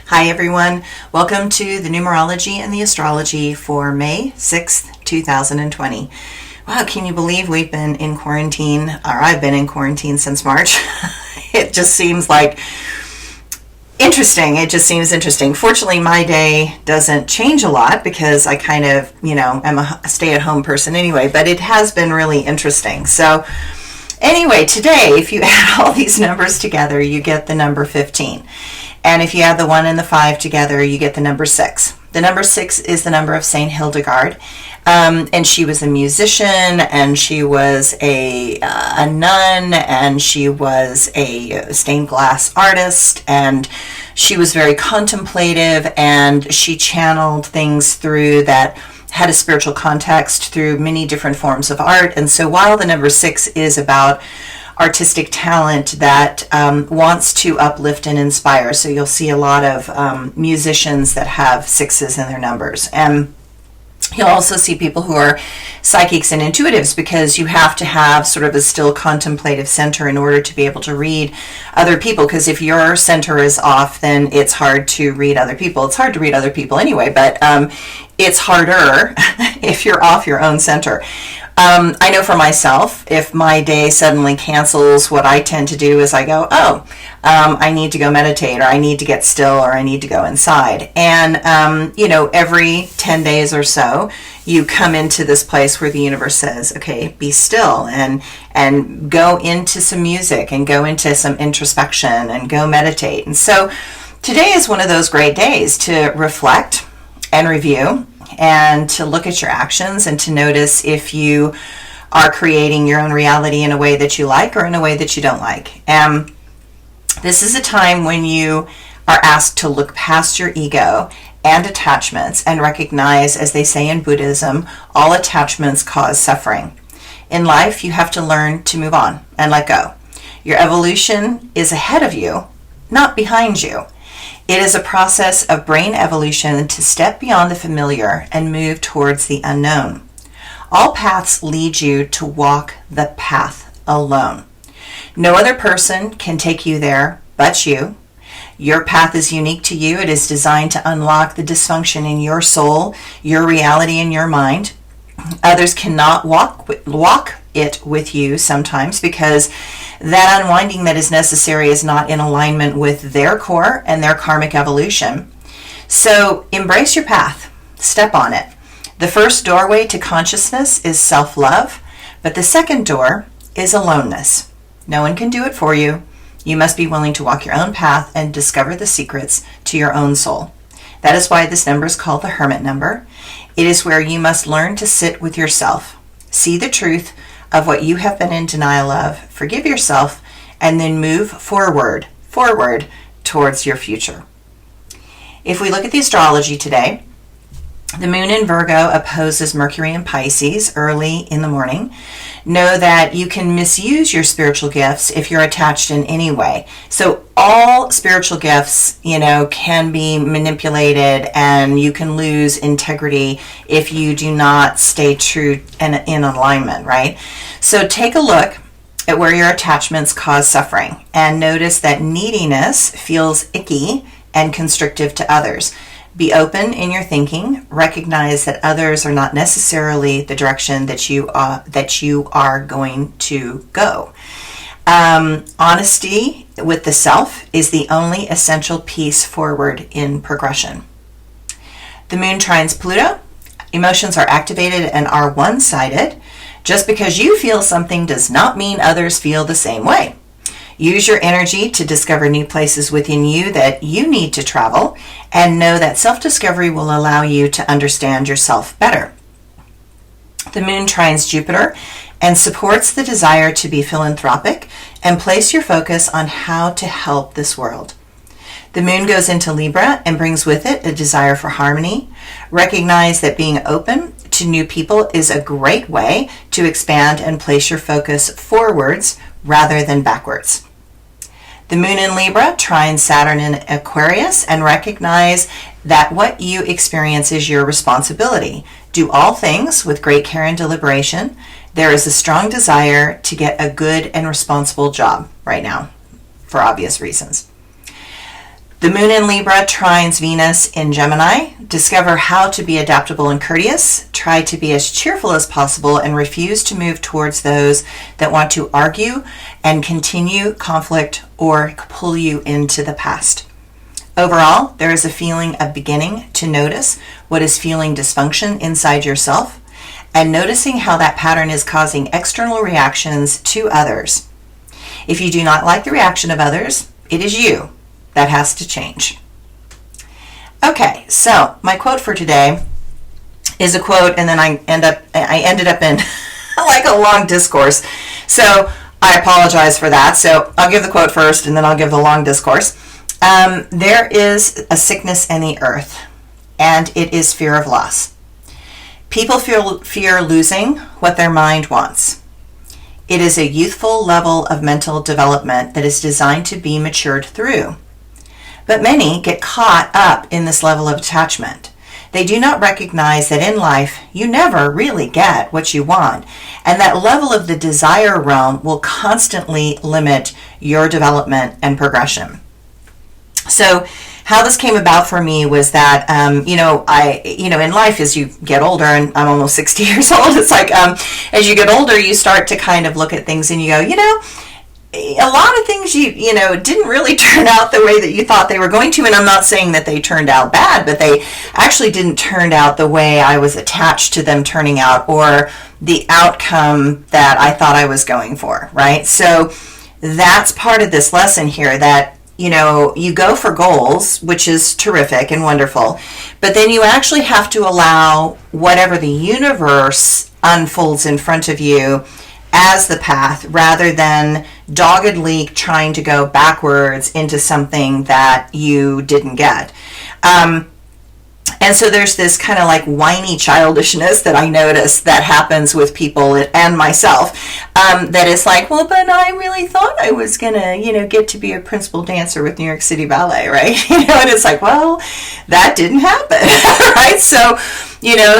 Hi everyone, welcome to the Numerology and the Astrology for May 6th, 2020. Wow, can you believe we've been in quarantine, or I've been in quarantine since March? It just seems like interesting. It just seems interesting. Fortunately, my day doesn't change a lot because I kind of, am a stay-at-home person anyway, but it has been really interesting. So anyway, today, if you add all these numbers together, you get the number 15. And if you add the 1 and the 5 together, you get the number 6. The number 6 is the number of Saint Hildegard. And she was a musician, and she was a nun, and she was a stained glass artist, and she was very contemplative, and she channeled things through that had a spiritual context through many different forms of art. And so while the number 6 is about artistic talent that wants to uplift and inspire, so you'll see a lot of musicians that have 6s in their numbers. And you'll also see people who are psychics and intuitives, because you have to have sort of a still contemplative center in order to be able to read other people, because if your center is off, then it's hard to read other people. It's hard to read other people anyway, but it's harder if you're off your own center. I know for myself, if my day suddenly cancels, what I tend to do is I go, I need to go meditate, or I need to get still, or I need to go inside. And, every 10 days or so, you come into this place where the universe says, okay, be still, and go into some music, and go into some introspection, and go meditate. And so today is one of those great days to reflect and review, and to look at your actions, and to notice if you are creating your own reality in a way that you like or in a way that you don't like. And this is a time when you are asked to look past your ego and attachments and recognize, as they say in Buddhism, all attachments cause suffering. In life, you have to learn to move on and let go. Your evolution is ahead of you, not behind you. It is a process of brain evolution to step beyond the familiar and move towards the unknown. All paths lead you to walk the path alone. No other person can take you there but you. Your path is unique to you. It is designed to unlock the dysfunction in your soul, your reality, and your mind. Others cannot walk it with you sometimes, because that unwinding that is necessary is not in alignment with their core and their karmic evolution. So embrace your path. Step on it. The first doorway to consciousness is self-love, but the second door is aloneness. No one can do it for you. You must be willing to walk your own path and discover the secrets to your own soul. That is why this number is called the Hermit number. It is where you must learn to sit with yourself, see the truth of what you have been in denial of, forgive yourself, and then move forward towards your future. If we look at the astrology today, the moon in Virgo opposes Mercury in Pisces early in the morning. Know that you can misuse your spiritual gifts if you're attached in any way. So all spiritual gifts, can be manipulated, and you can lose integrity if you do not stay true and in alignment, right? So take a look at where your attachments cause suffering, and notice that neediness feels icky and constrictive to others. Be open in your thinking. Recognize that others are not necessarily the direction that you are going to go. Honesty with the self is the only essential piece forward in progression. The moon trines Pluto. Emotions are activated and are one-sided. Just because you feel something does not mean others feel the same way. Use your energy to discover new places within you that you need to travel, and know that self-discovery will allow you to understand yourself better. The moon trines Jupiter and supports the desire to be philanthropic and place your focus on how to help this world. The moon goes into Libra and brings with it a desire for harmony. Recognize that being open to new people is a great way to expand and place your focus forwards rather than backwards. The moon in Libra trines Saturn in Aquarius, and recognize that what you experience is your responsibility. Do all things with great care and deliberation. There is a strong desire to get a good and responsible job right now, for obvious reasons. The moon in Libra trines Venus in Gemini. Discover how to be adaptable and courteous. Try to be as cheerful as possible and refuse to move towards those that want to argue and continue conflict or pull you into the past. Overall, there is a feeling of beginning to notice what is feeling dysfunction inside yourself and noticing how that pattern is causing external reactions to others. If you do not like the reaction of others, it is you that has to change. Okay, so my quote for today is a quote, and then I ended up in like a long discourse. So I apologize for that. So I'll give the quote first, and then I'll give the long discourse. There is a sickness in the earth, and it is fear of loss. People fear losing what their mind wants. It is a youthful level of mental development that is designed to be matured through. But many get caught up in this level of attachment. They do not recognize that in life, you never really get what you want, and that level of the desire realm will constantly limit your development and progression. So how this came about for me was that, in life as you get older, and I'm almost 60 years old, it's like as you get older, you start to kind of look at things and you go, a lot of things didn't really turn out the way that you thought they were going to. And I'm not saying that they turned out bad, but they actually didn't turn out the way I was attached to them turning out or the outcome that I thought I was going for, right? So that's part of this lesson here, that you go for goals, which is terrific and wonderful, but then you actually have to allow whatever the universe unfolds in front of you as the path, rather than doggedly trying to go backwards into something that you didn't get. And so there's this kind of like whiny childishness that I notice that happens with people and myself, that is like, well, but I really thought I was going to, get to be a principal dancer with New York City Ballet, right? And it's like, well, that didn't happen, right? So,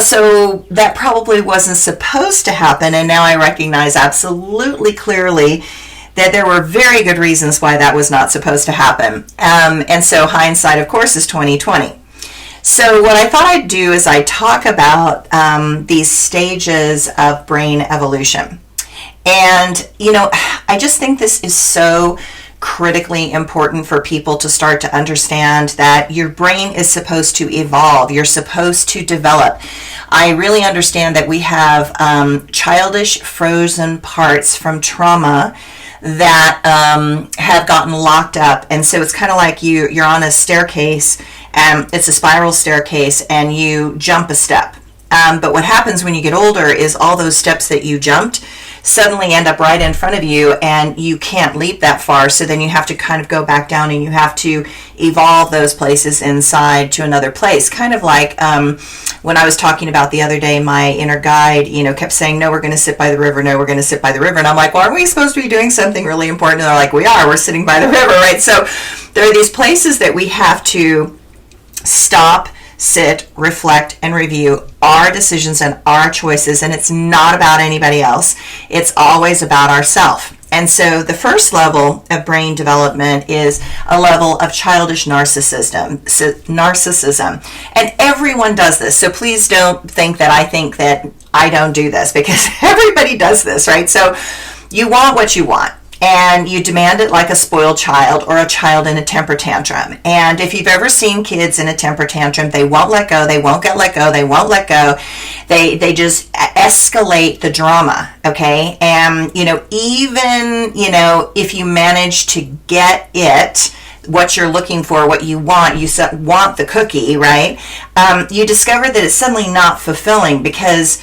so that probably wasn't supposed to happen. And now I recognize absolutely clearly that there were very good reasons why that was not supposed to happen. And so hindsight, of course, is 20/20. So what I thought I'd do is I talk about these stages of brain evolution. And, I just think this is so critically important for people to start to understand that your brain is supposed to evolve. You're supposed to develop. I really understand that we have childish frozen parts from trauma that have gotten locked up. And so it's kind of like you're on a staircase, and it's a spiral staircase, and you jump a step. But what happens when you get older is all those steps that you jumped suddenly end up right in front of you, and you can't leap that far. So then you have to kind of go back down, and you have to evolve those places inside to another place. Kind of like when I was talking about the other day, my inner guide, kept saying, no, we're going to sit by the river. No, we're going to sit by the river. And I'm like, well, aren't we supposed to be doing something really important? And they're like, we're sitting by the river, right? So there are these places that we have to stop, sit, reflect, and review our decisions and our choices. And it's not about anybody else. It's always about ourselves. And so the first level of brain development is a level of childish narcissism. And everyone does this. So please don't think that I think that I don't do this, because everybody does this, right? So you want what you want, and you demand it like a spoiled child or a child in a temper tantrum. And if you've ever seen kids in a temper tantrum, they won't let go, they won't get let go, they won't let go. They just escalate the drama, okay? And, even, if you manage to get it, what you're looking for, what you want the cookie, right? You discover that it's suddenly not fulfilling, because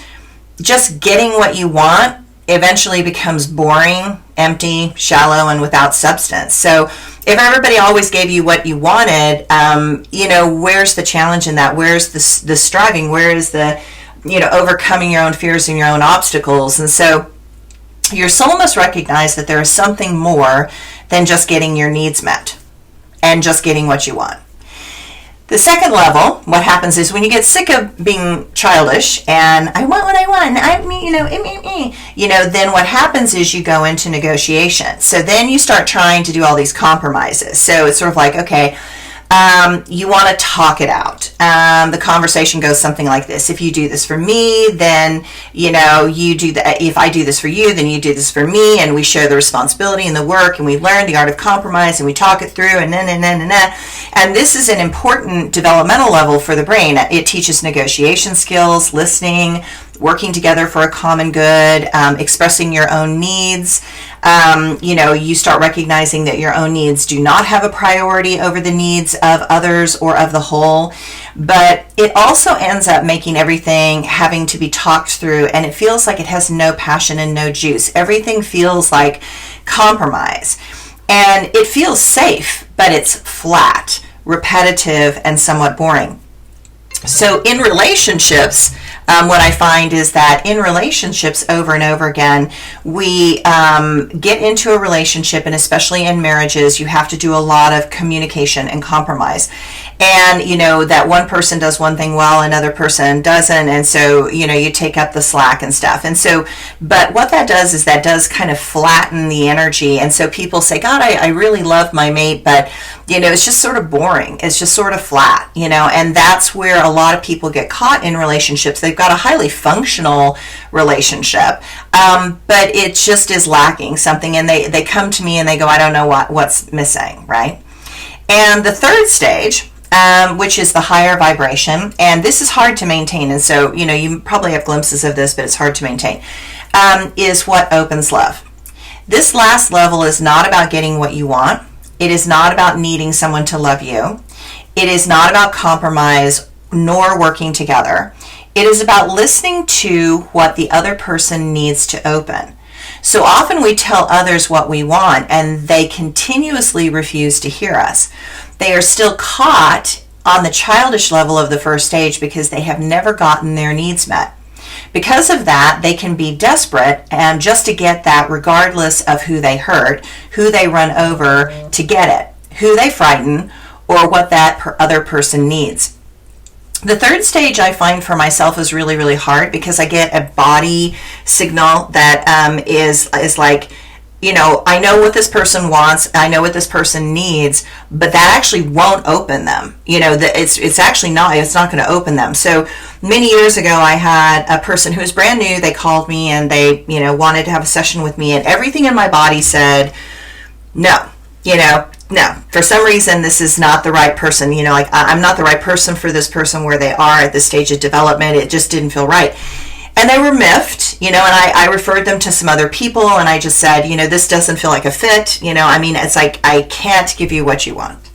just getting what you want eventually becomes boring, empty, shallow, and without substance. So if everybody always gave you what you wanted, where's the challenge in that? Where's the striving? Where is the, overcoming your own fears and your own obstacles? And so your soul must recognize that there is something more than just getting your needs met and just getting what you want. The second level, what happens is when you get sick of being childish and I want what I want, then what happens is you go into negotiation. So then you start trying to do all these compromises. So it's sort of like, okay, You want to talk it out. The conversation goes something like this: if you do this for me, then you do that. If I do this for you, then you do this for me, and we share the responsibility and the work, and we learn the art of compromise, and we talk it through, and and this is an important developmental level for the brain. It teaches negotiation skills, listening, working together for a common good, expressing your own needs. You start recognizing that your own needs do not have a priority over the needs of others or of the whole. But it also ends up making everything having to be talked through, and it feels like it has no passion and no juice. Everything feels like compromise. And it feels safe, but it's flat, repetitive, and somewhat boring. So in relationships, what I find is that in relationships over and over again, we get into a relationship, and especially in marriages, you have to do a lot of communication and compromise. And, that one person does one thing well, another person doesn't. And so, you take up the slack and stuff. And so, but what that does is that does kind of flatten the energy. And so people say, God, I really love my mate, but, it's just sort of boring. It's just sort of flat, and that's where a lot of people get caught in relationships. They've got a highly functional relationship, but it just is lacking something. And they come to me and they go, I don't know what's missing, right? And the third stage, which is the higher vibration, and this is hard to maintain, and so you probably have glimpses of this, but it's hard to maintain, is what opens love. This last level is not about getting what you want. It is not about needing someone to love you. It is not about compromise nor working together. It is about listening to what the other person needs to open. So often we tell others what we want, and they continuously refuse to hear us. They are still caught on the childish level of the first stage because they have never gotten their needs met. Because of that, they can be desperate and just to get that, regardless of who they hurt, who they run over to get it, who they frighten, or what that other person needs. The third stage I find for myself is really, really hard because I get a body signal that is like, I know what this person wants, I know what this person needs, but that actually won't open them. It's actually not, it's not going to open them. So many years ago, I had a person who was brand new. They called me and they, wanted to have a session with me, and everything in my body said, no. No, for some reason, this is not the right person. I'm not the right person for this person where they are at this stage of development. It just didn't feel right. And they were miffed, and I referred them to some other people, and I just said, this doesn't feel like a fit. It's like, I can't give you what you want.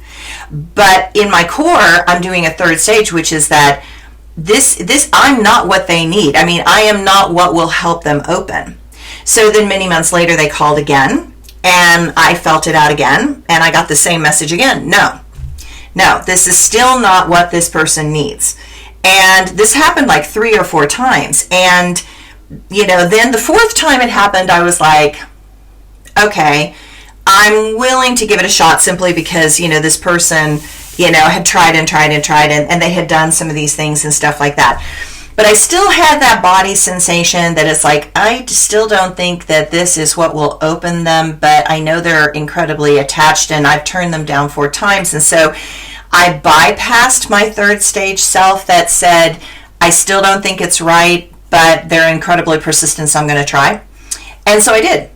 But in my core, I'm doing a third stage, which is that this I'm not what they need. I am not what will help them open. So then many months later, they called again, and I felt it out again, and I got the same message again. No, this is still not what this person needs. And this happened like 3 or 4 times. And, then the 4th time it happened, I was like, okay, I'm willing to give it a shot simply because, this person, had tried and they had done some of these things and stuff like that. But I still had that body sensation that it's like, I still don't think that this is what will open them, but I know they're incredibly attached and I've turned them down 4 times. And so I bypassed my third stage self that said, I still don't think it's right, but they're incredibly persistent, so I'm going to try. And so I did.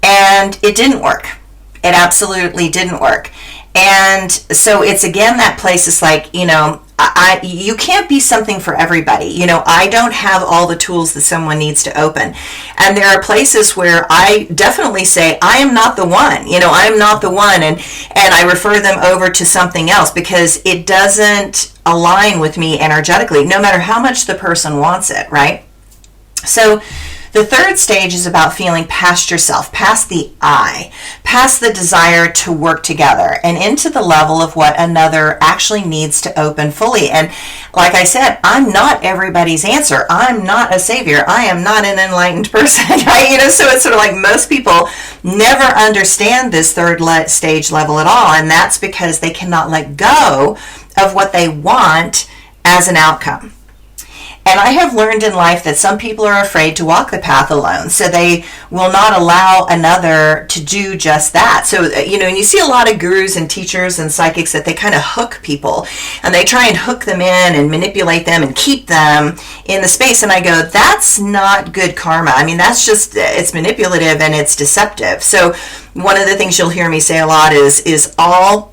And it didn't work. It absolutely didn't work. And so it's again that place is like, you can't be something for everybody. I don't have all the tools that someone needs to open. And there are places where I definitely say, I am not the one. I am not the one. And I refer them over to something else because it doesn't align with me energetically, no matter how much the person wants it, right? So the third stage is about feeling past yourself, past the I, past the desire to work together, and into the level of what another actually needs to open fully. And like I said, I'm not everybody's answer. I'm not a savior. I am not an enlightened person, right? So it's sort of like most people never understand this third stage level at all, and that's because they cannot let go of what they want as an outcome. And I have learned in life that some people are afraid to walk the path alone, so they will not allow another to do just that. So, and you see a lot of gurus and teachers and psychics that they kind of hook people, and they try and hook them in and manipulate them and keep them in the space. And I go, that's not good karma. I mean, that's just, it's manipulative and it's deceptive. So one of the things you'll hear me say a lot is all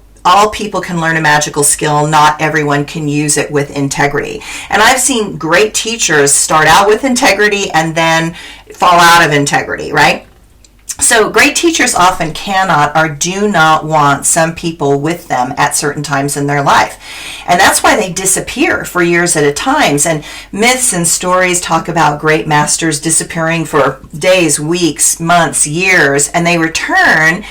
people can learn a magical skill. Not everyone can use it with integrity. And I've seen great teachers start out with integrity and then fall out of integrity, right? So great teachers often cannot or do not want some people with them at certain times in their life. And that's why they disappear for years at a time. And myths and stories talk about great masters disappearing for days, weeks, months, years, and they return.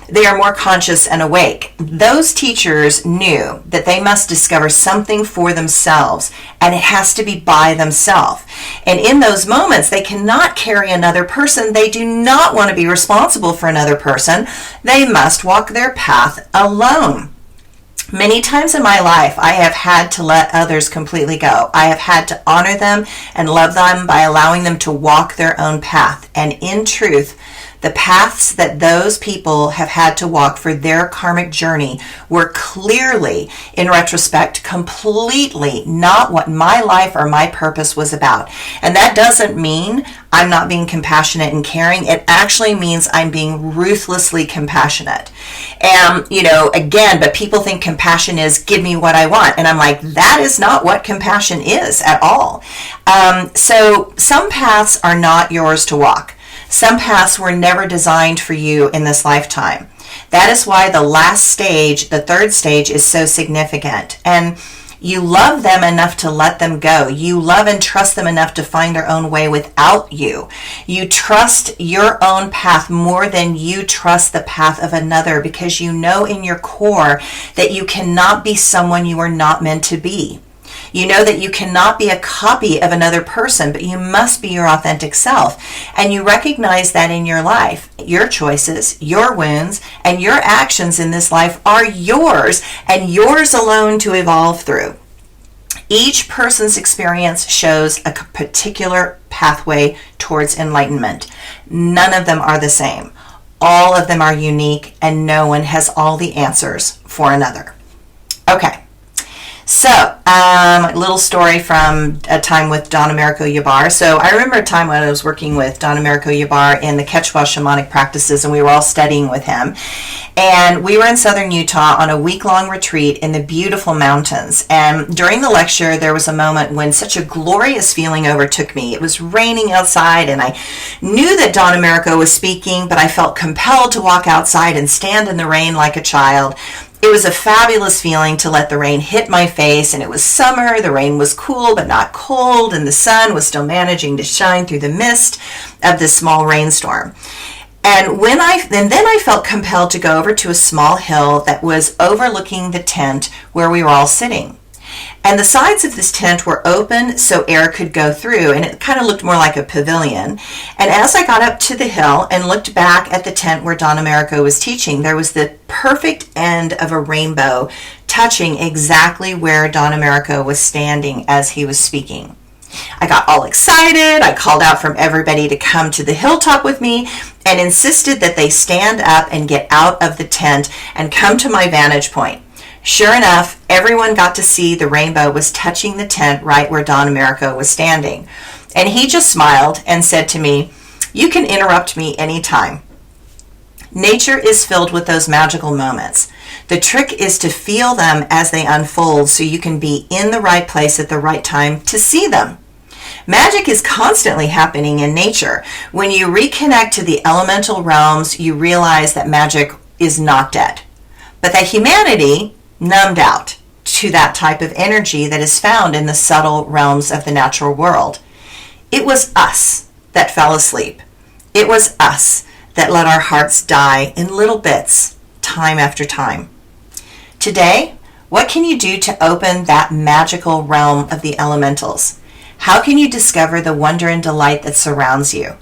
They are more conscious and awake. Those teachers knew that they must discover something for themselves, and it has to be by themselves. And in those moments, they cannot carry another person. They do not want to be responsible for another person. They must walk their path alone. Many times in my life, I have had to let others completely go. I have had to honor them and love them by allowing them to walk their own path. And in truth, the paths that those people have had to walk for their karmic journey were clearly, in retrospect, completely not what my life or my purpose was about. And that doesn't mean I'm not being compassionate and caring. It actually means I'm being ruthlessly compassionate. And, again, but people think compassion is give me what I want. And I'm like, that is not what compassion is at all. So some paths are not yours to walk. Some paths were never designed for you in this lifetime. That is why the last stage, the third stage, is so significant. And you love them enough to let them go. You love and trust them enough to find their own way without you. You trust your own path more than you trust the path of another, because you know in your core that you cannot be someone you are not meant to be. You know that you cannot be a copy of another person, but you must be your authentic self. And you recognize that in your life. Your choices, your wounds, and your actions in this life are yours, and yours alone to evolve through. Each person's experience shows a particular pathway towards enlightenment. None of them are the same. All of them are unique, and no one has all the answers for another. Okay. So, a little story from a time with Don Americo Yabar. So, I remember a time when I was working with Don Americo Yabar in the Quechua shamanic practices, and we were all studying with him. And we were in southern Utah on a week-long retreat in the beautiful mountains. And during the lecture, there was a moment when such a glorious feeling overtook me. It was raining outside, and I knew that Don Americo was speaking, but I felt compelled to walk outside and stand in the rain like a child. It was a fabulous feeling to let the rain hit my face, and it was summer. The rain was cool but not cold, and the sun was still managing to shine through the mist of this small rainstorm. And then I felt compelled to go over to a small hill that was overlooking the tent where we were all sitting. And the sides of this tent were open so air could go through, and it kind of looked more like a pavilion. And as I got up to the hill and looked back at the tent where Don Americo was teaching, there was the perfect end of a rainbow touching exactly where Don Americo was standing as he was speaking. I got all excited. I called out from everybody to come to the hilltop with me and insisted that they stand up and get out of the tent and come to my vantage point. Sure enough, everyone got to see the rainbow was touching the tent right where Don Americo was standing. And he just smiled and said to me, "You can interrupt me anytime. Nature is filled with those magical moments. The trick is to feel them as they unfold so you can be in the right place at the right time to see them. Magic is constantly happening in nature. When you reconnect to the elemental realms, you realize that magic is not dead, but that humanity numbed out to that type of energy that is found in the subtle realms of the natural world. It was us that fell asleep. It was us that let our hearts die in little bits, time after time. Today, what can you do to open that magical realm of the elementals? How can you discover the wonder and delight that surrounds you?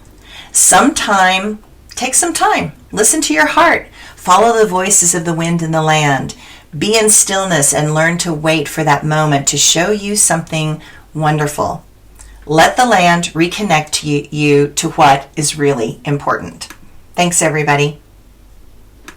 Take some time. Listen to your heart. Follow the voices of the wind and the land. Be in stillness and learn to wait for that moment to show you something wonderful. Let the land reconnect you to what is really important. Thanks, everybody.